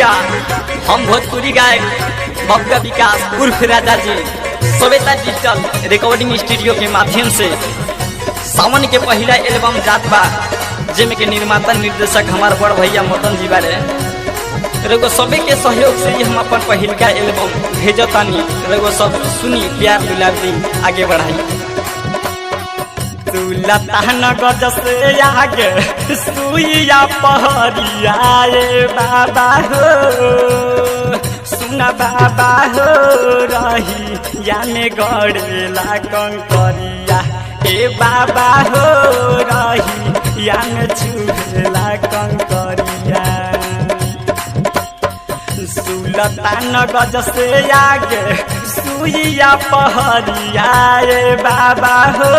भैया हम भोजपुरी गायक बबुआ विकास उर्फ राजा जी सवेता डिजिटल रिकॉर्डिंग स्टूडियो के माध्यम से सावन के पहला एल्बम जात बा जेमे के निर्माता निर्देशक हमार बड़ भैया मदन जी बारे रगो सबे के सहयोग से ही हम अपन पहिलका एल्बम भेजतानी रगो सब सुनी प्यार दुलार दी आगे बढ़ाई। तू लता नगद से आगे सुइया पहरिया बाबा हो सुना बाबा हो रही याने गड़ेला कंकरिया ए बाबा हो रही याने चुभेला कंकरिया। सुलता नगद से आगे सुइया पहरिया बाबा हो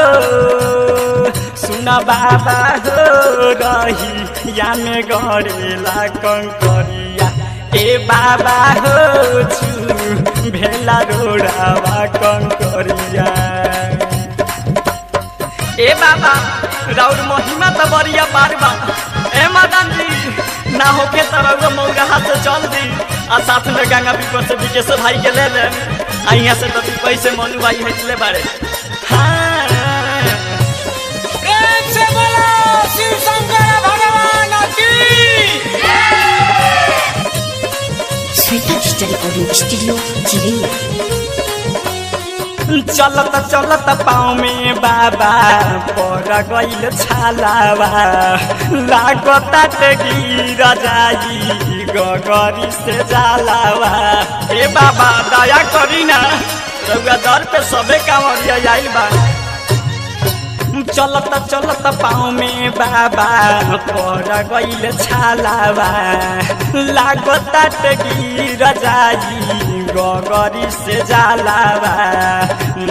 सुना बाबा हो रही याने गड़ेला कंकरिया ए बाबा हो चू भेला रोड़ावा कंकरिया। ए बाबा राउर महिमा तो बरिया पार बा ए मदन जी ना होके तरह मौगा हाथ से चल दी आ साथ में गंगा पीपर से विकेश भाई के ले ले आ यहाँ से तो पैसे मनु भाई हटले बारे। हाँ प्रेम से बोलो शिव शंकर भगवान की। श्वेता डिजिटल रिकॉर्डिंग स्टूडियो चिड़िया। चलत चलत पाँव में बाबा पर गईल छालावा लागता गिर जाई गगरी से जालावा ए बाबा दया करी ना रउआ दर पे सबे कांवरिया आइल बा। चलत चलत पाँव में बाबा पर गईल छालावा लागता गिर जाई गगरी से जालावा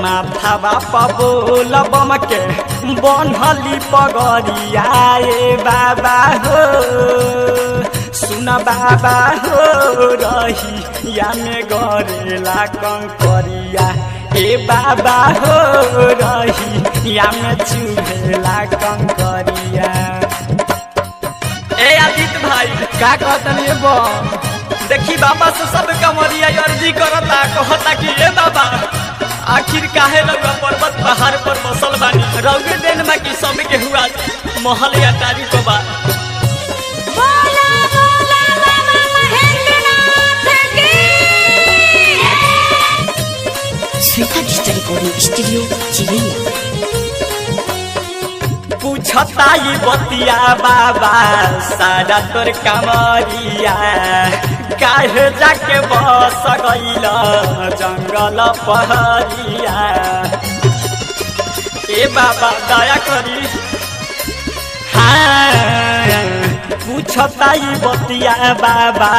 माथावा पबोल बम के बनहली पगरिया ए बाबा हो सुना बाबा हो रही याने गड़ेला कंकरिया ए बाबा हो रही याने चुभेला कंकरिया। ए आदित्य भाई का कहतनी बो देखी बाबा से सब कमरिया अर्जी करता कहता कि ए बाबा आखिर काहे रउआ पर्वत पहाड़ पर बसल बानी रउए देन में कि सब के हुआ महल या टारी को बा। बोला बोला बाबा महेंद्रनाथ की। श्वेता डिजिटल रिकॉर्डिंग स्टूडियो चिड़िया। पूछता ये बतिया बाबा सारा तोर कमरिया काहे जाके बस गईल जंगल पहरिया ए बाबा दया करी। हाँ पूछता ये बतिया बाबा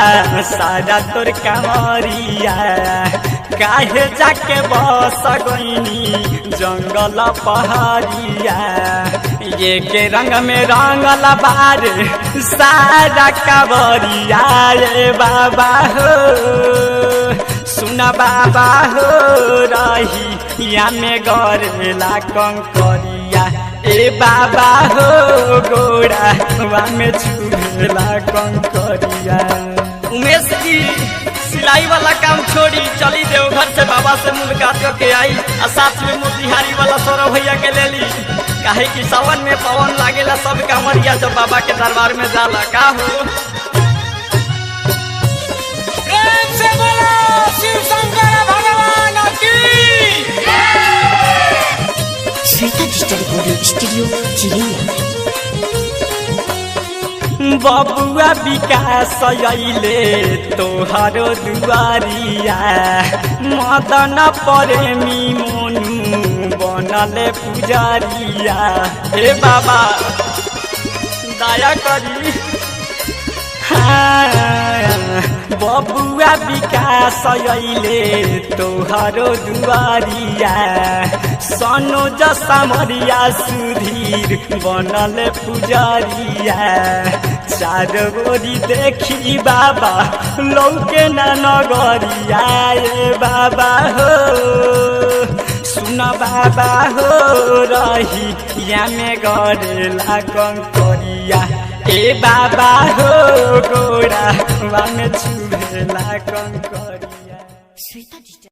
सारा तोर कमरिया काहे जाके बस गईनी जंगल पहरिया ये के रंग में रंगल बार सारा कांवरिया रे बाबा हो सुना बाबा हो रही याने गड़ेला कंकरिया ए बाबा हो गोड़ा में चुभेला कंकरिया। उमेश जी सिलाई वाला काम छोड़ी चली देवघर से बाबा से मुलाकात करके आई और साथ में मोतिहारी वाला सौरभ भैया के ले ली काहे कि सावन में पवन लागेला सब कांवरिया जब बाबा के दरबार में जाला का हो। प्रेम से बोलो शिव शंकर भगवान की। श्वेता डिजिटल रिकॉर्डिंग स्टूडियो चिड़िया। बबुआ विकास अइले तोहरो दुआरिया मदन प्रेमी मोनू बनले पुजारिया हे बाबा दया करी। हाँ बबुआ विकास अइले तोहरो दुआरिया सनोज सामरिया सुधीर बनल पुजारिया चार गोरी देखी बाबा लौके ना नगरिया ए बाबा हो सुना बाबा हो रही या में गड़ेला कंकरिया ए बाबा हो गोरा वन छुएला कंकरिया। श्वेता डिजिटल